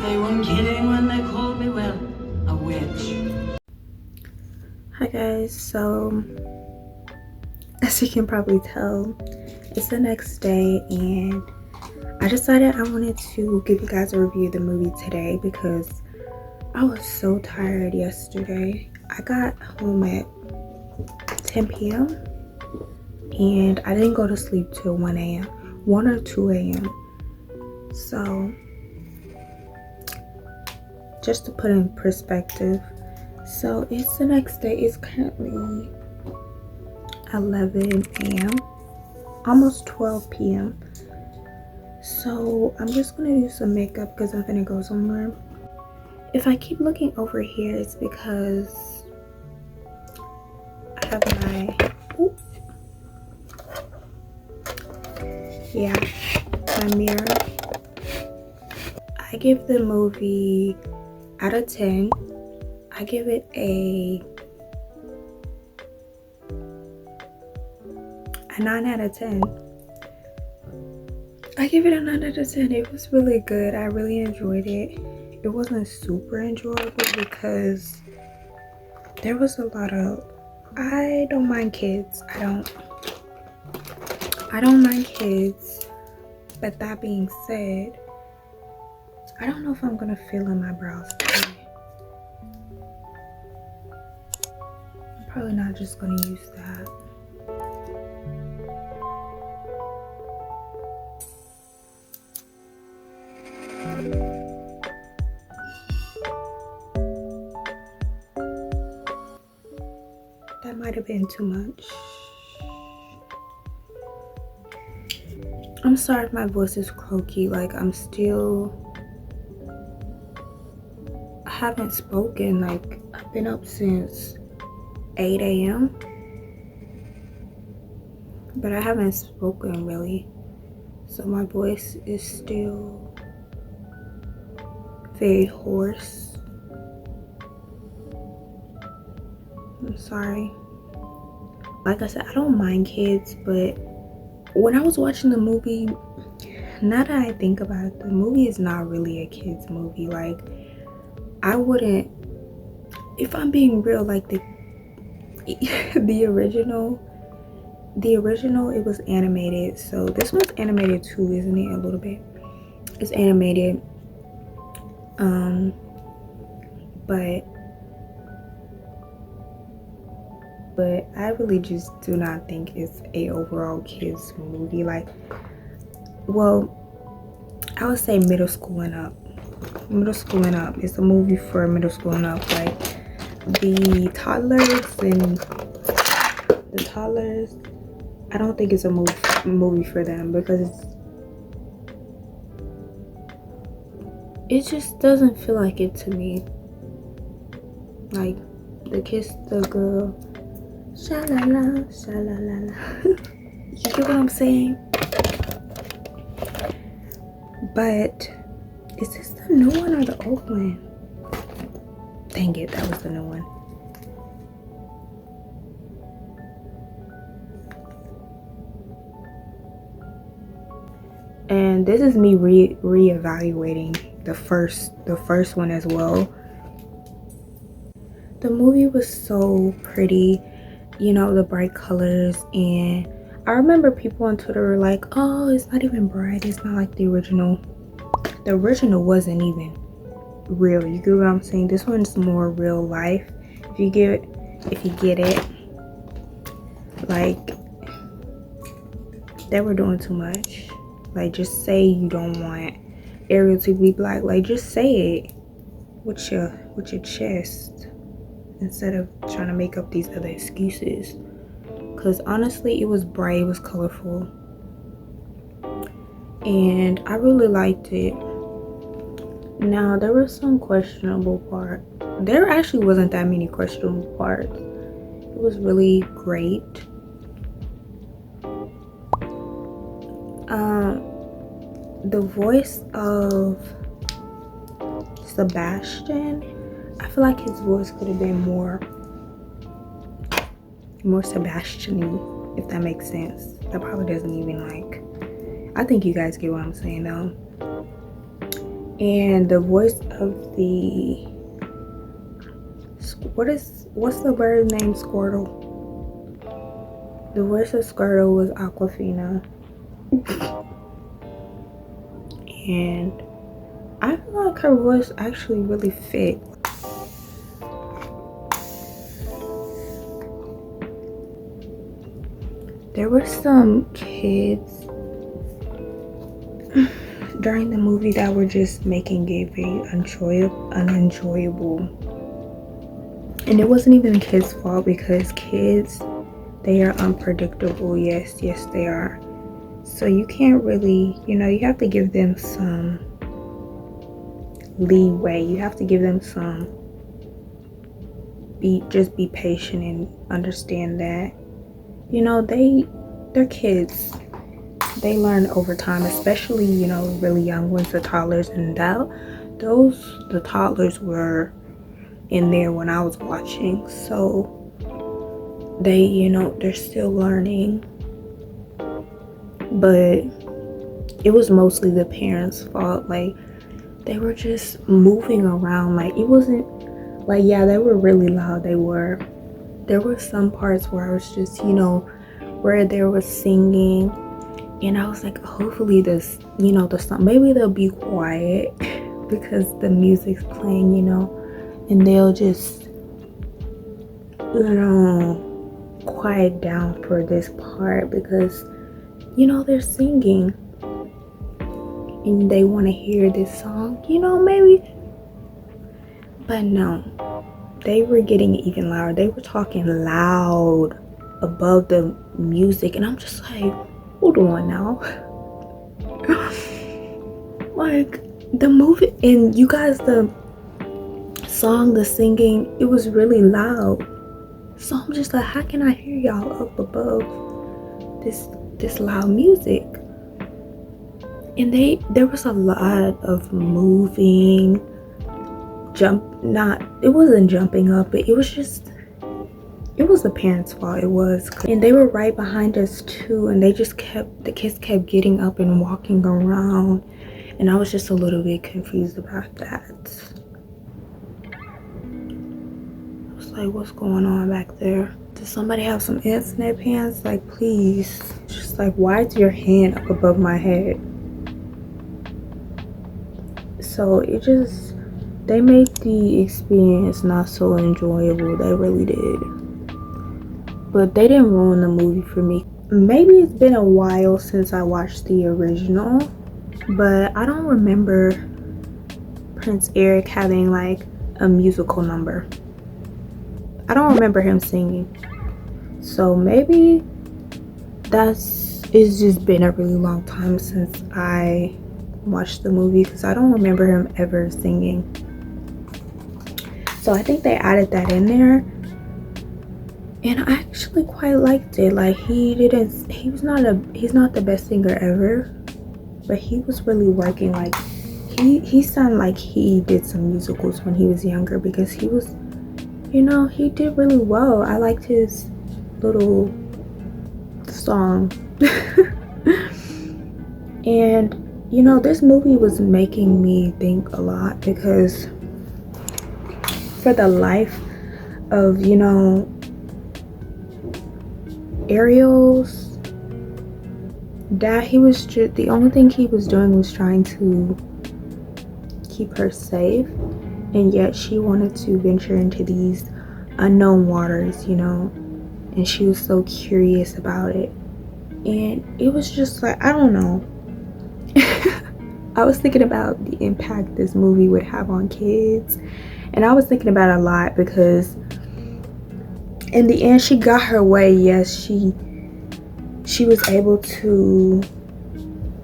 They weren't kidding when they called me, well, a witch. Hi guys, so as you can probably tell, it's the next day and I decided I wanted to give you guys a review of the movie today because I was so tired yesterday. I got home at 10 p.m. and I didn't go to sleep till 1 a.m. 1 or 2 a.m. So just to put in perspective, so it's the next day. It's currently 11 a.m. almost 12 p.m. So I'm just gonna do some makeup because I'm gonna go somewhere. If I keep looking over here, it's because I have my my mirror. I give the movie out of 10. I give it a 9 out of 10. I give it a 9 out of 10. It was really good. I really enjoyed it. It wasn't super enjoyable because there was a lot of, I don't mind kids. I don't mind kids. But that being said, I don't know if I'm gonna fill in my brows today. I'm probably not just gonna use that. That might have been too much. I'm sorry if my voice is croaky. Like I haven't spoken. Like I've been up since 8 a.m. but I haven't spoken really. So my voice is still very hoarse. I'm sorry. Like I said, I don't mind kids, but when I was watching the movie, now that I think about it, the movie is not really a kid's movie. Like I wouldn't, if I'm being real, like the original, it was animated. So this one's animated too, isn't it? A little bit. It's animated. But I really just do not think it's a overall kids movie. Like, well, I would say middle school and up. It's a movie for middle school and up. Like the toddlers, I don't think it's a movie for them because it just doesn't feel like it to me. Like the kiss the girl, sha-la-la, sha-la-la-la. You get what I'm saying? But is this the new one or the old one? Dang it, that was the new one. And this is me reevaluating the first one as well. The movie was so pretty, you know, the bright colors. And I remember people on Twitter were like, oh, it's not even bright, it's not like the original. The original wasn't even real. You get what I'm saying? This one's more real life. If you get it, like they were doing too much. Like just say you don't want Ariel to be black. Like just say it with your chest instead of trying to make up these other excuses. Cause honestly, it was bright, it was colorful, and I really liked it. Now there were some questionable parts. There actually wasn't that many questionable parts. It was really great. The voice of Sebastian, I feel like his voice could have been more Sebastian-y, if that makes sense. That probably doesn't even like I think you guys get what I'm saying though. And the voice of the what's the bird named Squirtle? The voice of Squirtle was Aquafina. And I feel like her voice actually really fit. There were some kids during the movie that were just making it very unenjoyable. And it wasn't even the kids' fault, because kids, they are unpredictable. Yes, they are. So you can't really, you have to give them some leeway. You have to give them some, just be patient and understand that, they're kids. They learn over time, especially, really young ones, the toddlers. And the toddlers were in there when I was watching. So they, they're still learning. But it was mostly the parents' fault. Like, they were just moving around. Like, it wasn't like, yeah, they were really loud. There were some parts where I was just, where they were singing, and I was like, hopefully this, the song, maybe they'll be quiet because the music's playing, and they'll just, quiet down for this part, because they're singing and they want to hear this song, maybe. But no, they were getting even louder. They were talking loud above the music, and I'm just like, hold on now. Like, the movie, and you guys, the song, the singing, it was really loud. So I'm just like, how can I hear y'all up above this loud music? And there was a lot of moving, it wasn't jumping up, but it was the parents' fault. It was. And they were right behind us too, and the kids kept getting up and walking around, and I was just a little bit confused about that. I was like, what's going on back there? Does somebody have some ants in their pants? Like, please. Just like, why is your hand up above my head? So they made the experience not so enjoyable. They really did. But they didn't ruin the movie for me. Maybe it's been a while since I watched the original, but I don't remember Prince Eric having like a musical number. I don't remember him singing. So maybe it's just been a really long time since I watched the movie, because I don't remember him ever singing. So I think they added that in there, and I actually quite liked it. Like, he's not the best singer ever, but he was really working. Like, he sounded like he did some musicals when he was younger, because he was, he did really well. I liked his little song. And this movie was making me think a lot, because for the life of, Ariel's dad, he was just, the only thing he was doing was trying to keep her safe, and yet she wanted to venture into these unknown waters, and she was so curious about it. And it was just like, I don't know. I was thinking about the impact this movie would have on kids, and I was thinking about it a lot, because in the end she got her way. Yes, she was able to,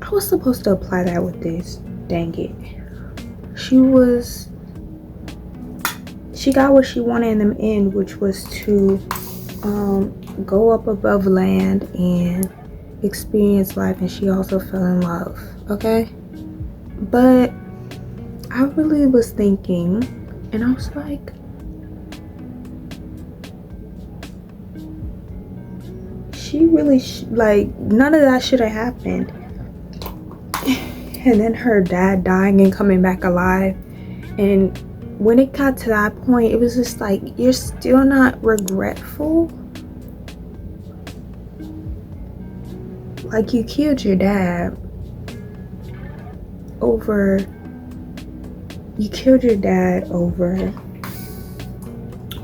I was supposed to apply that with this, dang it. She got what she wanted in the end, which was to go up above land and experience life, and she also fell in love. Okay, but I really was thinking, and I was like, she really like, none of that should have happened. and then her dad dying and coming back alive. And when it got to that point, it was just like, you're still not regretful? Like, you killed your dad over,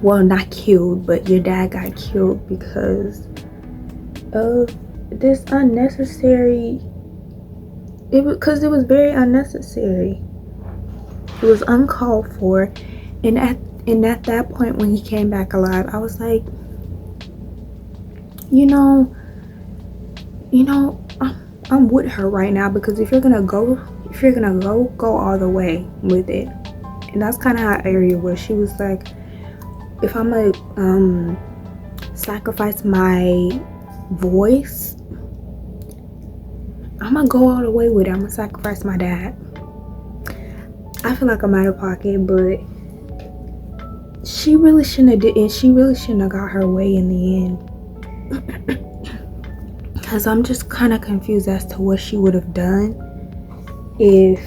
well, not killed, but your dad got killed because of this unnecessary, it was very unnecessary. It was uncalled for. And at that point, when he came back alive, I was like, you know, I'm with her right now, because if you're gonna go all the way with it. And that's kind of how Ariel was. She was like, if I'm gonna sacrifice my voice, I'm gonna go all the way with it. I'm gonna sacrifice my dad. I feel like I'm out of pocket, but she really shouldn't have got her way in the end. Because I'm just kind of confused as to what she would have done if,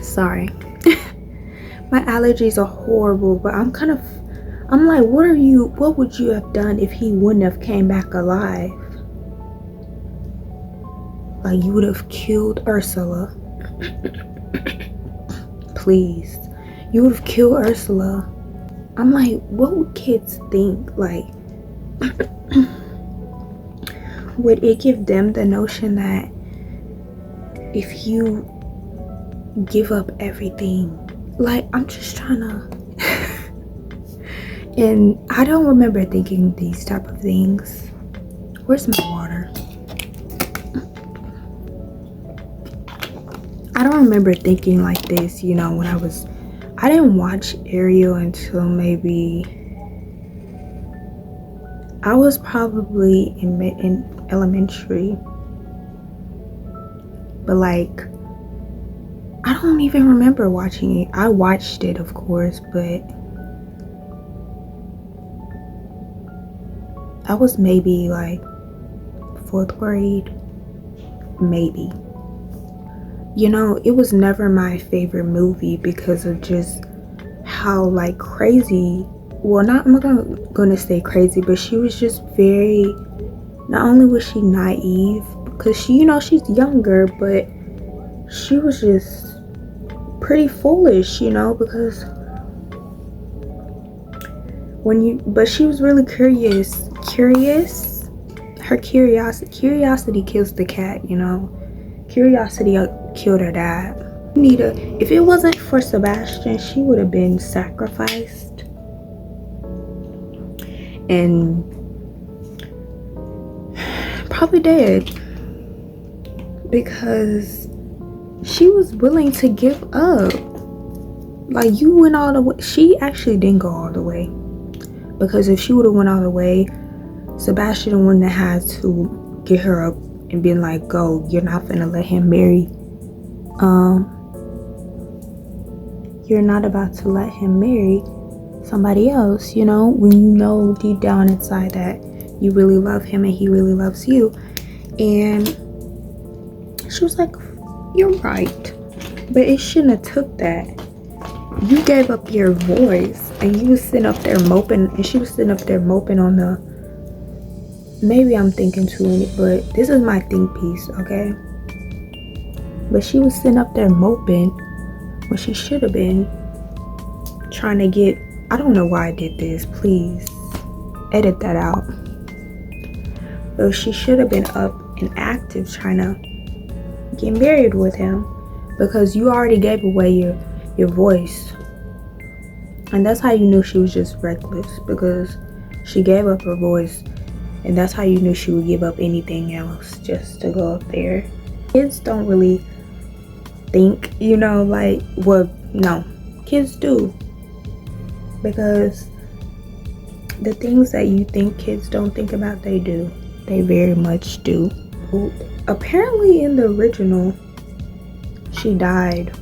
sorry, my allergies are horrible, but I'm like, what would you have done if he wouldn't have came back alive? Like, you would have killed Ursula. Please. You would have killed Ursula. I'm like, what would kids think? Like, would it give them the notion that if you give up everything, like, I'm just trying to and I don't remember thinking these type of things. Where's my water? I don't remember thinking like this, when I didn't watch Ariel until maybe I was probably in elementary. But like, I don't even remember watching it. I watched it, of course, but I was maybe like 4th grade, maybe. It was never my favorite movie because of just how like crazy, well, I'm not gonna say crazy, but she was just very, not only was she naive, because she's younger, but she was just pretty foolish, because but she was really curious. Her curiosity kills the cat, Curiosity killed her dad. If it wasn't for Sebastian, she would have been sacrificed and probably dead, because she was willing to give up. Like, you went all the way. She actually didn't go all the way, because if she would have went all the way, Sebastian wouldn't have had to get her up and been like, go, you're not gonna let him marry, you're not about to let him marry somebody else, when you know deep down inside that you really love him and he really loves you. And she was like, you're right, but it shouldn't have took that. You gave up your voice, and you was sitting up there moping, and she was sitting up there moping on the, maybe I'm thinking too many, but this is my think piece, okay? But she was sitting up there moping when she should have been trying to get, I don't know why I did this, please edit that out. But she should have been up and active trying to get married with him, because you already gave away your voice. And that's how you knew she was just reckless, because she gave up her voice. And that's how you knew she would give up anything else just to go up there. Kids don't really think, like, well, no, kids do. Because the things that you think kids don't think about, they do. They very much do. Apparently in the original, she died.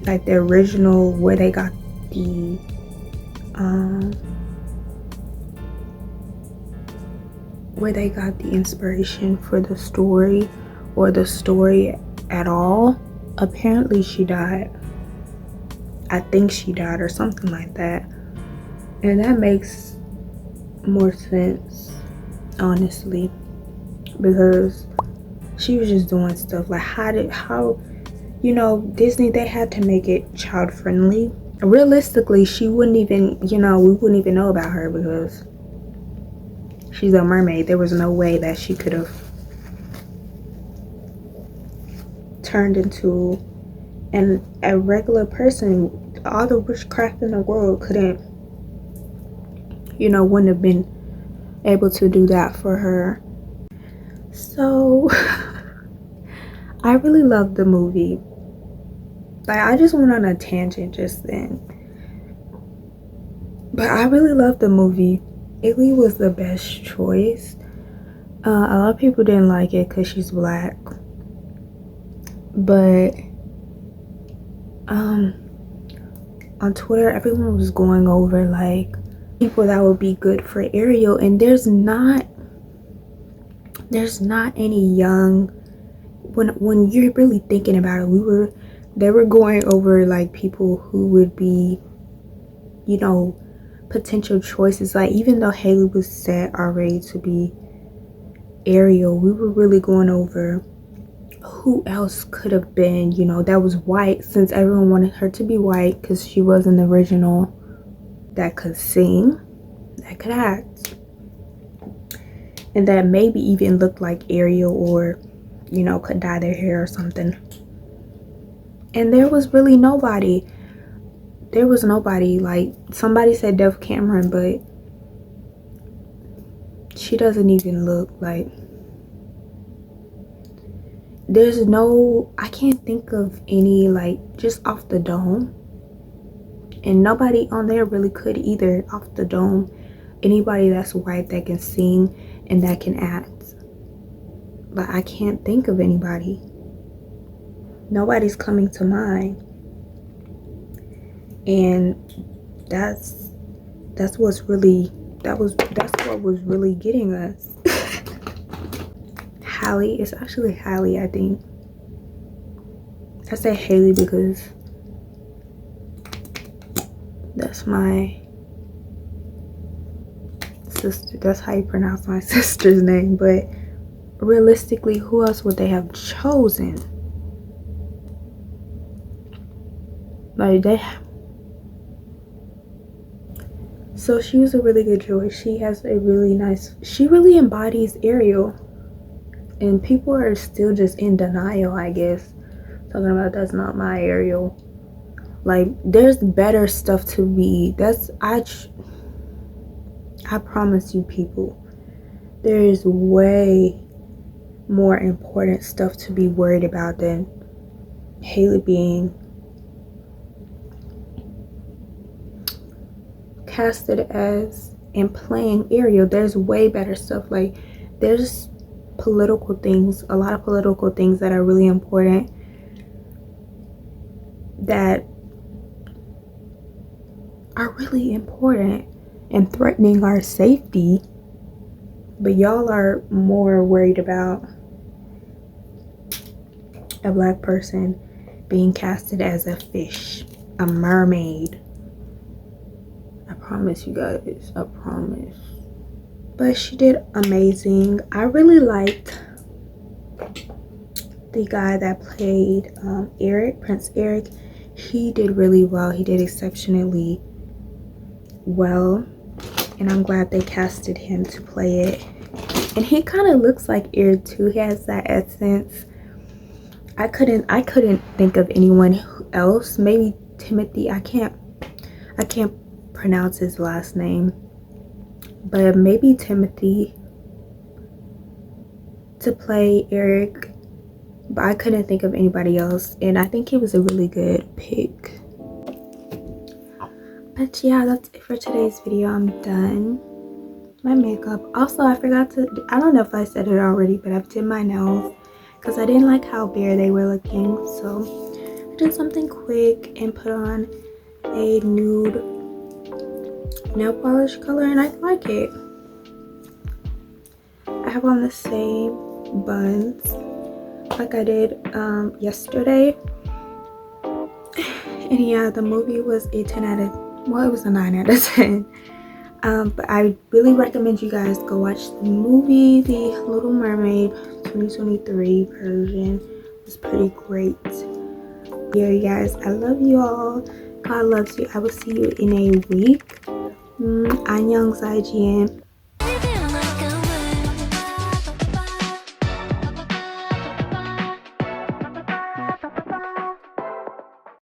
Like the original where they got the, where they got the inspiration for the story or the story at all. Apparently she died. I think she died or something like that. And that makes more sense, honestly, because she was just doing stuff like how you know, Disney, they had to make it child friendly. Realistically, she wouldn't even, you know, we wouldn't even know about her because she's a mermaid. There was no way that she could have turned into a regular person. All the witchcraft in the world couldn't, you know, wouldn't have been able to do that for her. So I really loved the movie. Like, I just went on a tangent just then, but I really loved the movie. Illy was the best choice. A lot of people didn't like it because she's black, but on Twitter everyone was going over like people that would be good for Ariel, and there's not any young. When you're really thinking about it, they were going over like people who would be, you know, potential choices. Like, even though Haley was set already to be Ariel, we were really going over who else could have been, you know, that was white, since everyone wanted her to be white because she was an original, that could sing, that could act, and that maybe even looked like Ariel, or, you know, could dye their hair or something. And there was really nobody. There was nobody. Like, somebody said Dove Cameron, but she doesn't even look like. There's no, I can't think of any, like, just off the dome. And nobody on there really could either, off the dome. Anybody that's white that can sing and that can act. But I can't think of anybody. Nobody's coming to mind. And that's what's really, that's what was really getting us. Hallie, it's actually Hallie, I think. I say Haley because that's my sister. That's how you pronounce my sister's name. But realistically, who else would they have chosen? Like, so she was a really good choice. She has a really nice, she really embodies Ariel. And people are still just in denial, I guess, talking about that's not my Ariel. Like, there's better stuff to be, I promise you people, there is way more important stuff to be worried about than Haley being casted as and playing Ariel. There's way better stuff. Like, there's political things, a lot of political things that are really important, that are really important and threatening our safety, but y'all are more worried about a black person being casted as a fish, a mermaid. I promise you guys, I promise. But she did amazing. I really liked the guy that played Eric, Prince Eric. He did really well. He did exceptionally well, and I'm glad they casted him to play it. And he kind of looks like Eric too. He has that essence. I couldn't think of anyone else. Maybe Timothy. I can't pronounce his last name, but maybe Timothy to play Eric, but I couldn't think of anybody else, and I think he was a really good pick. But yeah, that's it for today's video. I'm done. My makeup. Also, I forgot to, I don't know if I said it already, but I've did my nails because I didn't like how bare they were looking, so I did something quick and put on a nude nail polish color, and I like it. have on the same buns like I did yesterday. And yeah, the movie was a 10 out of, well, it was a 9 out of 10. But I really recommend you guys go watch the movie. The Little Mermaid 2023 version was pretty great. Yeah, you guys, I love you all. God loves you. I will see you in a week. Annyeong, Zaijian.